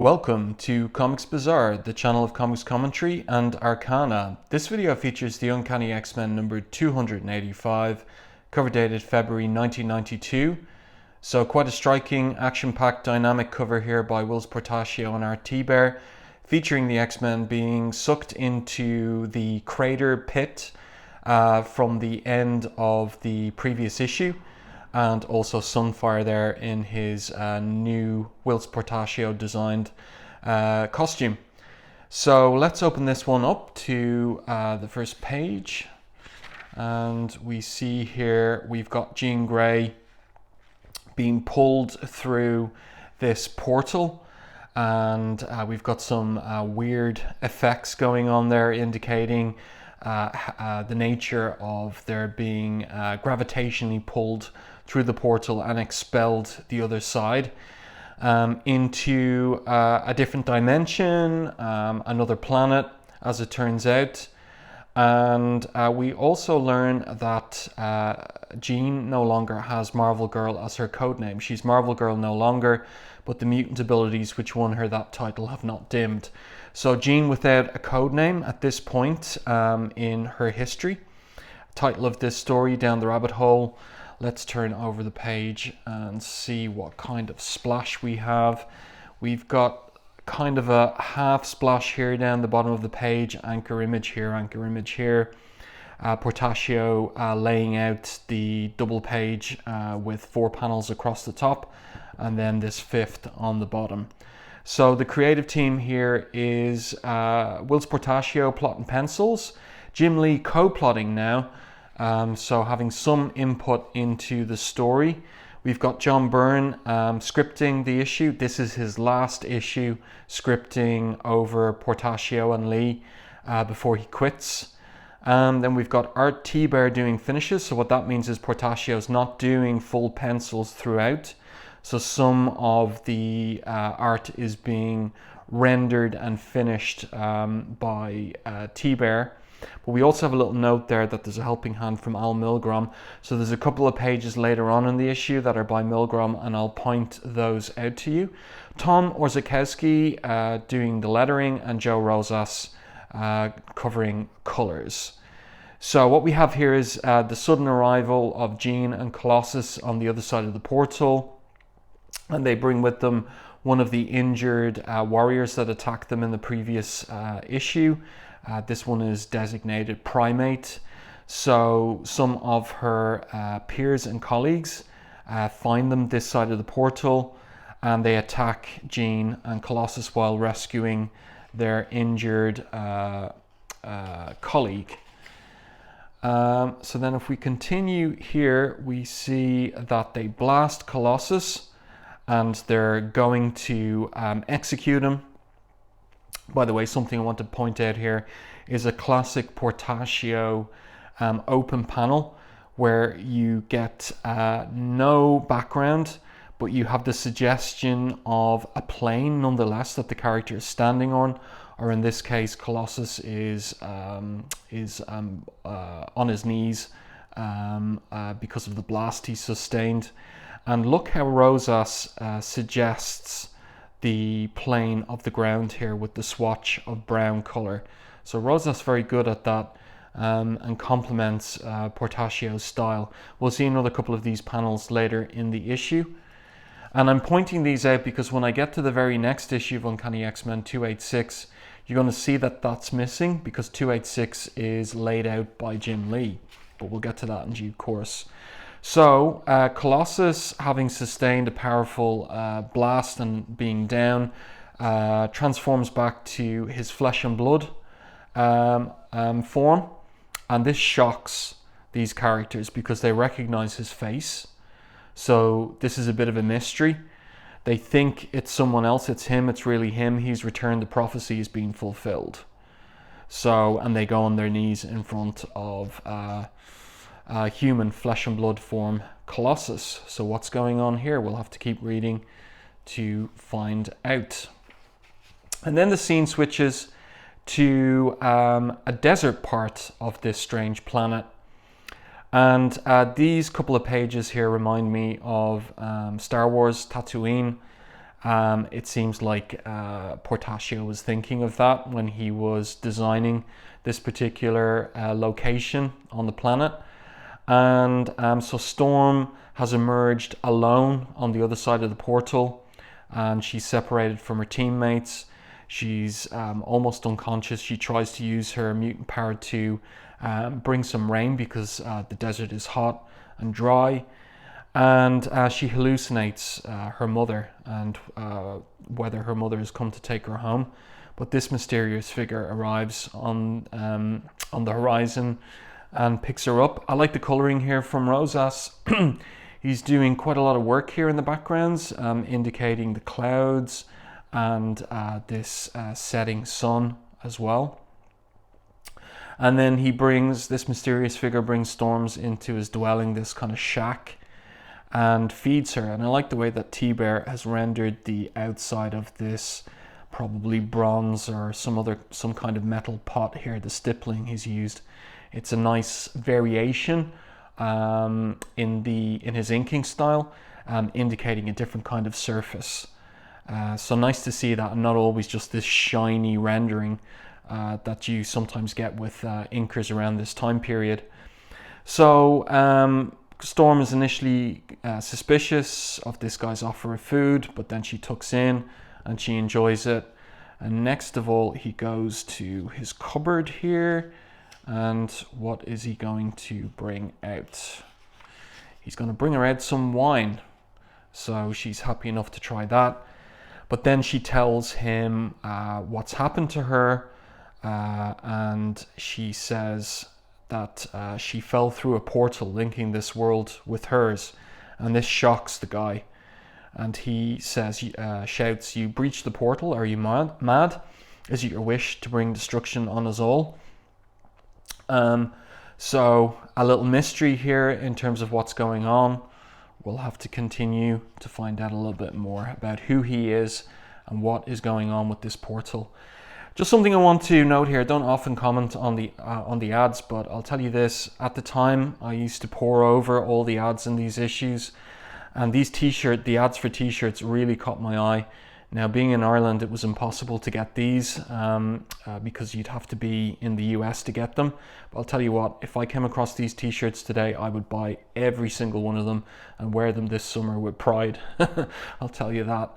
Welcome to Comics Bazaar, the channel of comics commentary and arcana. This video features the Uncanny X-Men number 285, cover dated February 1992. So quite a striking, action-packed, dynamic cover here by Whilce Portacio and Art Thibert, featuring the X-Men being sucked into the crater pit from the end of the previous issue. And also Sunfire there in his new Whilce Portacio designed costume. So let's open this one up to the first page. And we see here we've got Jean Grey being pulled through this portal. And we've got some weird effects going on there indicating the nature of there being gravitationally pulled through the portal and expelled the other side into a different dimension, another planet, as it turns out. And we also learn that Jean no longer has Marvel Girl as her codename. She's Marvel Girl no longer, but the mutant abilities which won her that title have not dimmed. So Jean without a codename at this point in her history. Title of this story, Down the Rabbit Hole. Let's turn over the page and see what kind of splash we have. We've got kind of a half splash here down the bottom of the page, anchor image here, anchor image here. Portacio laying out the double page with 4 panels across the top, and then this 5th on the bottom. So the creative team here is Whilce Portacio plotting pencils, Jim Lee co-plotting now. So having some input into the story. We've got John Byrne scripting the issue. This is his last issue, scripting over Portacio and Lee before he quits. Then we've got Art Thibert doing finishes. So what that means is Portacio's not doing full pencils throughout. So some of the art is being rendered and finished by Thibert. But we also have a little note there that there's a helping hand from Al Milgrom. So there's a couple of pages later on in the issue that are by Milgrom, and I'll point those out to you. Tom Orzechowski doing the lettering, and Joe Rosas covering colors. So what we have here is the sudden arrival of Jean and Colossus on the other side of the portal. And they bring with them one of the injured warriors that attacked them in the previous issue. This one is designated Primate. So some of her peers and colleagues find them this side of the portal, and they attack Jean and Colossus while rescuing their injured colleague. So then if we continue here, we see that they blast Colossus and they're going to execute him. By the way, something I want to point out here is a classic Portacio open panel where you get no background, but you have the suggestion of a plane nonetheless that the character is standing on, or in this case, Colossus is on his knees because of the blast he sustained. And look how Rosas suggests the plane of the ground here with the swatch of brown color. So Rosas very good at that and complements Portacio's style. We'll see another couple of these panels later in the issue. And I'm pointing these out because when I get to the very next issue of Uncanny X-Men 286, you're going to see that that's missing because 286 is laid out by Jim Lee. But we'll get to that in due course. So Colossus, having sustained a powerful blast and being down, transforms back to his flesh and blood form, and this shocks these characters because they recognize his face. So this is a bit of a mystery. They think it's someone else, it's him, it's really him. He's returned, the prophecy is being fulfilled. So, and they go on their knees in front of human flesh and blood form Colossus. So what's going on here? We'll have to keep reading to find out. And then the scene switches to a desert part of this strange planet. And these couple of pages here remind me of Star Wars Tatooine. It seems like Portacio was thinking of that when he was designing this particular location on the planet. And so Storm has emerged alone on the other side of the portal, and she's separated from her teammates. She's almost unconscious. She tries to use her mutant power to bring some rain because the desert is hot and dry. And she hallucinates her mother and whether her mother has come to take her home. But this mysterious figure arrives on the horizon and picks her up. I like the coloring here from Rosas. He's doing quite a lot of work here in the backgrounds, indicating the clouds and this setting sun as well. And then this mysterious figure brings Storms into his dwelling, this kind of shack, and feeds her. And I like the way that Thibert has rendered the outside of this probably bronze or some kind of metal pot here, the stippling he's used. It's a nice variation in his inking style, indicating a different kind of surface. So nice to see that, and not always just this shiny rendering that you sometimes get with inkers around this time period. So Storm is initially suspicious of this guy's offer of food, but then she tucks in and she enjoys it. And next of all, he goes to his cupboard here. And what is he going to bring out? He's going to bring her out some wine. So she's happy enough to try that. But then she tells him what's happened to her. And she says that she fell through a portal linking this world with hers. And this shocks the guy. And he says, shouts, "You breached the portal, are you mad? Is it your wish to bring destruction on us all?" So a little mystery here in terms of what's going on. We'll have to continue to find out a little bit more about who he is and what is going on with this portal. Just something I want to note here. I don't often comment on the ads, but I'll tell you this. At the time, I used to pore over all the ads in these issues, and the ads for t-shirts really caught my eye. Now, being in Ireland, it was impossible to get these because you'd have to be in the US to get them. But I'll tell you what, if I came across these t-shirts today, I would buy every single one of them and wear them this summer with pride. I'll tell you that.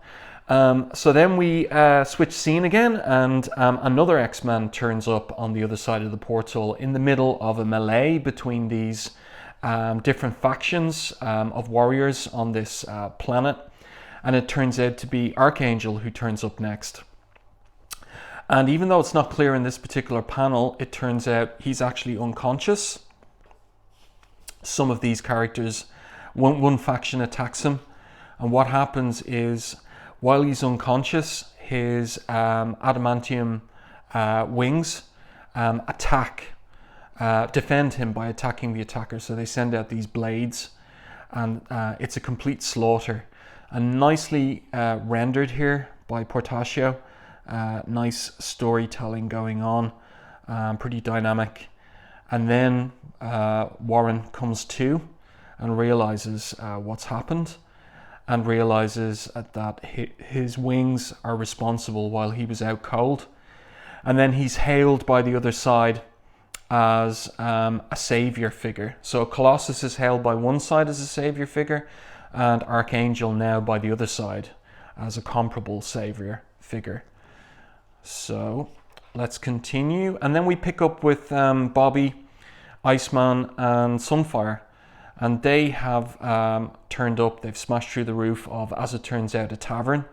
So then we switch scene again, and another X-Man turns up on the other side of the portal in the middle of a melee between these different factions of warriors on this planet. And it turns out to be Archangel who turns up next. And even though it's not clear in this particular panel, it turns out he's actually unconscious. Some of these characters, one faction attacks him. And what happens is, while he's unconscious, his adamantium wings defend him by attacking the attacker. So they send out these blades, and it's a complete slaughter. And nicely rendered here by Portacio. Nice storytelling going on, pretty dynamic. And then Warren comes to and realizes what's happened, and realizes that his wings are responsible while he was out cold. And then he's hailed by the other side as a savior figure. So Colossus is hailed by one side as a savior figure, and Archangel now by the other side as a comparable savior figure. So let's continue. And then we pick up with Bobby, Iceman and Sunfire. And they have turned up. They've smashed through the roof of, as it turns out, a tavern.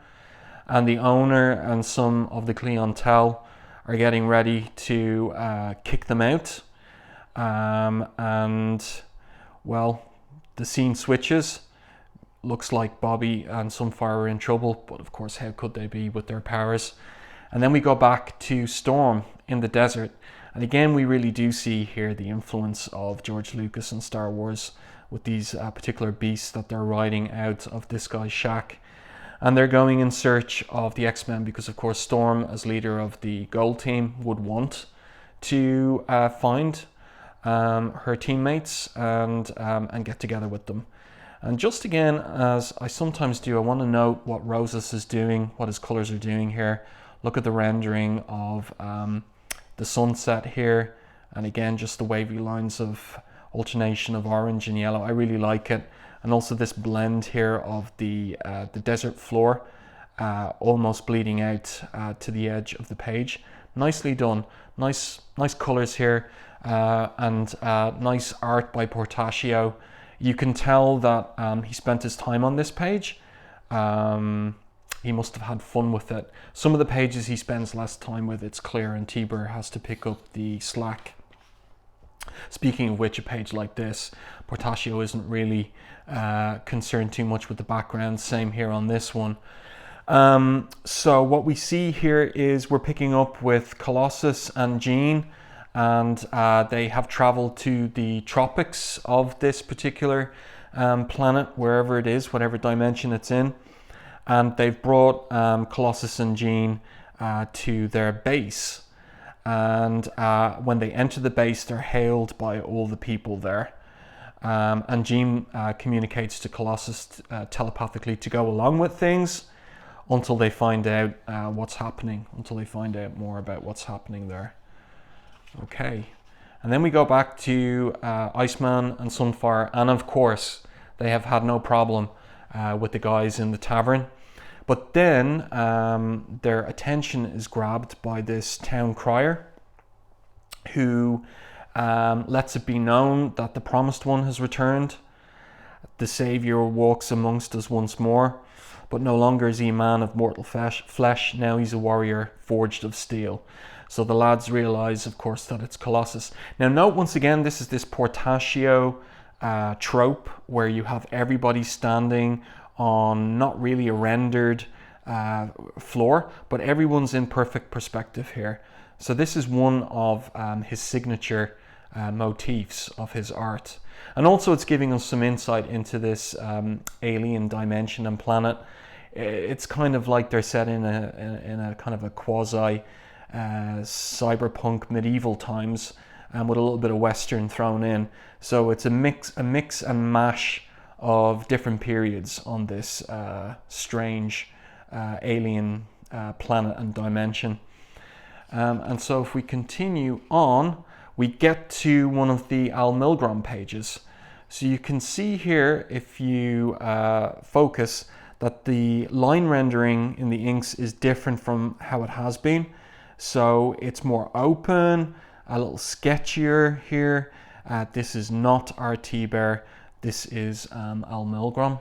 And the owner and some of the clientele are getting ready to kick them out. And, well, the scene switches. Looks like Bobby and Sunfire are in trouble, but of course, how could they be with their powers? And then we go back to Storm in the desert. And again, we really do see here the influence of George Lucas and Star Wars with these particular beasts that they're riding out of this guy's shack. And they're going in search of the X-Men because, of course, Storm, as leader of the Gold Team, would want to find her teammates and get together with them. And just again, as I sometimes do, I want to note what Rosas is doing, what his colors are doing here. Look at the rendering of the sunset here. And again, just the wavy lines of alternation of orange and yellow. I really like it. And also this blend here of the desert floor, almost bleeding out to the edge of the page. Nicely done. Nice colors here, and nice art by Portacio. You can tell that he spent his time on this page. He must have had fun with it. Some of the pages he spends less time with, it's clear, and Thibert has to pick up the slack. Speaking of which, a page like this, Portacio isn't really concerned too much with the background. Same here on this one. So what we see here is we're picking up with Colossus and Jean, and they have traveled to the tropics of this particular planet, wherever it is, whatever dimension it's in. And they've brought Colossus and Jean to their base. And when they enter the base, they're hailed by all the people there. And Jean communicates to Colossus telepathically to go along with things until they find out what's happening, until they find out more about what's happening there. Okay, and then we go back to Iceman and Sunfire, and of course, they have had no problem with the guys in the tavern. But then their attention is grabbed by this town crier who lets it be known that the Promised One has returned. The Saviour walks amongst us once more, but no longer is he a man of mortal flesh. Now he's a warrior forged of steel. So the lads realize, of course, that it's Colossus. Now note once again, this is this Portacio trope where you have everybody standing on not really a rendered floor, but everyone's in perfect perspective here. So this is one of his signature motifs of his art. And also it's giving us some insight into this alien dimension and planet. It's kind of like they're set in a kind of a quasi cyberpunk medieval times, and with a little bit of Western thrown in. So it's a mix and mash of different periods on this strange alien planet and dimension. And so if we continue on, we get to one of the Al Milgrom pages. So you can see here, if you focus, that the line rendering in the inks is different from how it has been. So it's more open, a little sketchier here. This is not Art Thibert, this is Al Milgrom.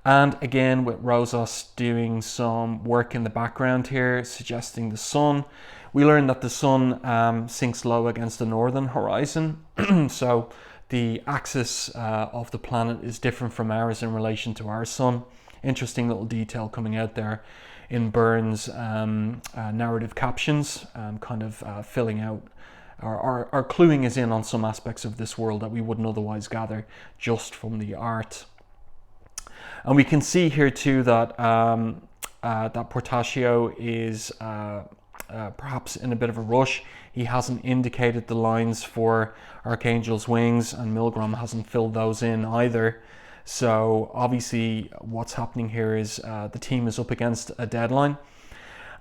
And again, with Rosas doing some work in the background here, suggesting the sun. We learn that the sun sinks low against the northern horizon. So the axis of the planet is different from ours in relation to our sun. Interesting little detail coming out there in Byrne's narrative captions, kind of filling out or cluing us in on some aspects of this world that we wouldn't otherwise gather just from the art. And we can see here too that that Portacio is perhaps in a bit of a rush. He hasn't indicated the lines for Archangel's wings, and Milgrom hasn't filled those in either. So obviously what's happening here is the team is up against a deadline.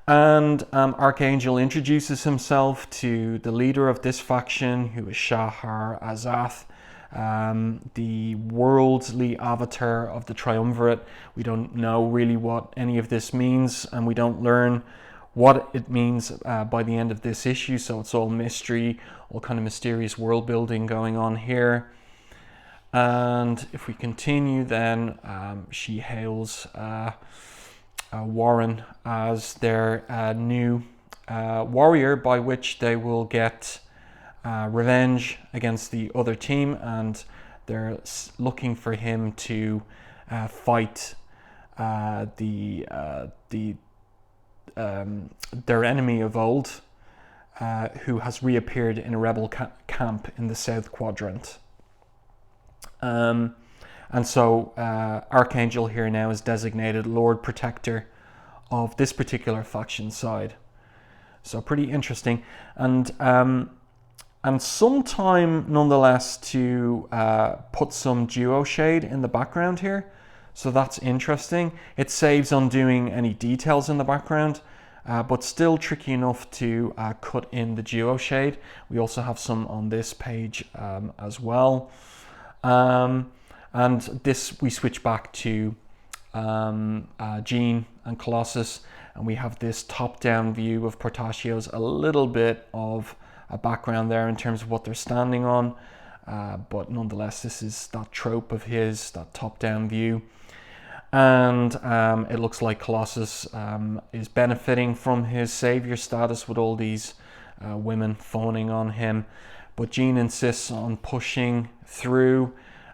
And Archangel introduces himself to the leader of this faction, who is Shahar Azath, the worldly avatar of the Triumvirate. We don't know really what any of this means, and we don't learn what it means by the end of this issue. So it's all mystery, all kind of mysterious world building going on here. And if we continue, then she hails Warren as their new warrior, by which they will get revenge against the other team, and they're looking for him to fight their enemy of old, who has reappeared in a rebel camp in the South Quadrant. And so Archangel here now is designated Lord Protector of this particular faction side. So pretty interesting. And and some time nonetheless to put some duo shade in the background here. So that's interesting. It saves undoing any details in the background, but still tricky enough to cut in the duo shade. We also have some on this page as well. And this, we switch back to Jean and Colossus, and we have this top-down view of Portacio's, a little bit of a background there in terms of what they're standing on, but nonetheless this is that trope of his, that top-down view. And it looks like Colossus is benefiting from his saviour status with all these women phoning on him, but Jean insists on pushing through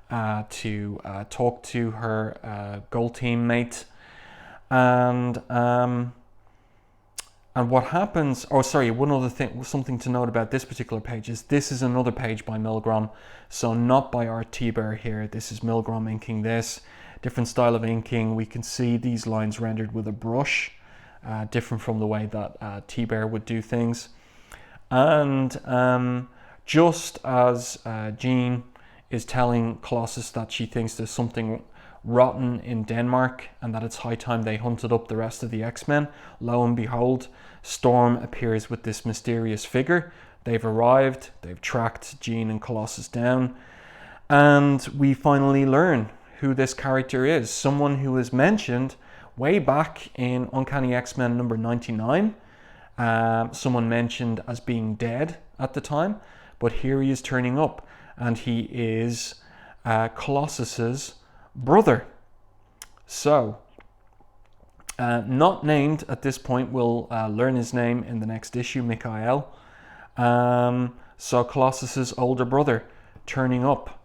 to talk to her goal teammate. And what happens, oh sorry, one other thing, something to note about this particular page is this is another page by Milgrom, so not by Art Thibert here. This is Milgrom inking this. Different style of inking. We can see these lines rendered with a brush, different from the way that Thibert would do things. And just as Jean is telling Colossus that she thinks there's something rotten in Denmark and that it's high time they hunted up the rest of the X-Men, lo and behold, Storm appears with this mysterious figure. They've arrived, they've tracked Jean and Colossus down, and we finally learn who this character is. Someone who was mentioned way back in Uncanny X-Men number 99. Someone mentioned as being dead at the time, but here he is turning up, and he is Colossus's brother. So, not named at this point. We'll learn his name in the next issue, Mikhail. So Colossus's older brother turning up,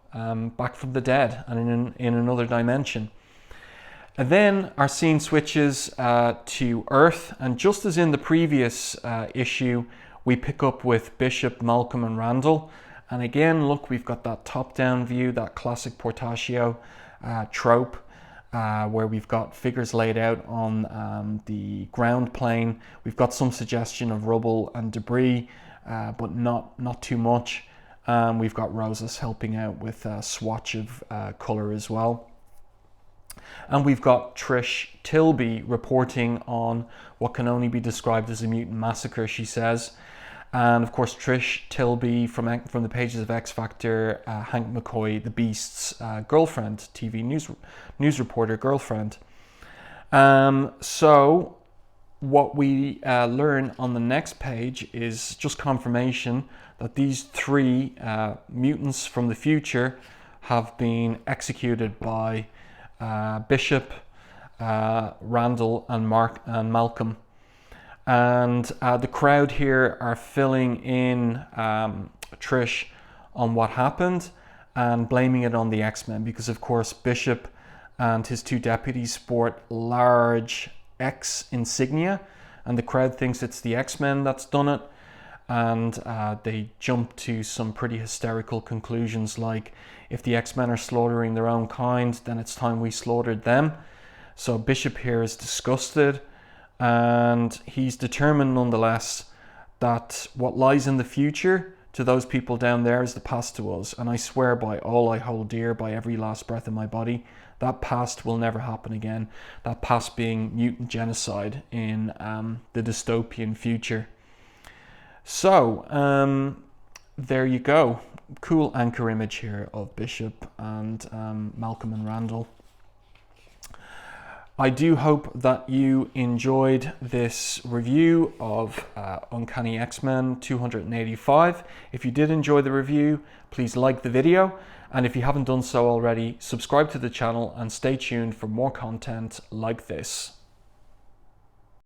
back from the dead and in another dimension. And then our scene switches to Earth, and just as in the previous issue, we pick up with Bishop, Malcolm and Randall. And again, look, we've got that top-down view, that classic Portacio trope, where we've got figures laid out on the ground plane. We've got some suggestion of rubble and debris, but not too much. We've got Roses helping out with a swatch of colour as well. And we've got Trish Tilby reporting on what can only be described as a mutant massacre, she says. And of course, Trish Tilby from the pages of X Factor, Hank McCoy, the Beast's girlfriend, TV news reporter girlfriend. So what we learn on the next page is just confirmation that these three mutants from the future have been executed by Bishop, Randall and Malcolm. And the crowd here are filling in Trish on what happened and blaming it on the X-Men, because of course Bishop and his two deputies sport large X insignia, and the crowd thinks it's the X-Men that's done it. And they jump to some pretty hysterical conclusions, like if the X-Men are slaughtering their own kind, then it's time we slaughtered them. So Bishop here is disgusted, and he's determined nonetheless that what lies in the future to those people down there is the past to us. And I swear by all I hold dear, by every last breath in my body, that past will never happen again. That past being mutant genocide in the dystopian future. So, there you go. Cool anchor image here of Bishop and Malcolm and Randall. I do hope that you enjoyed this review of Uncanny X-Men 285. If you did enjoy the review, please like the video. And if you haven't done so already, subscribe to the channel and stay tuned for more content like this.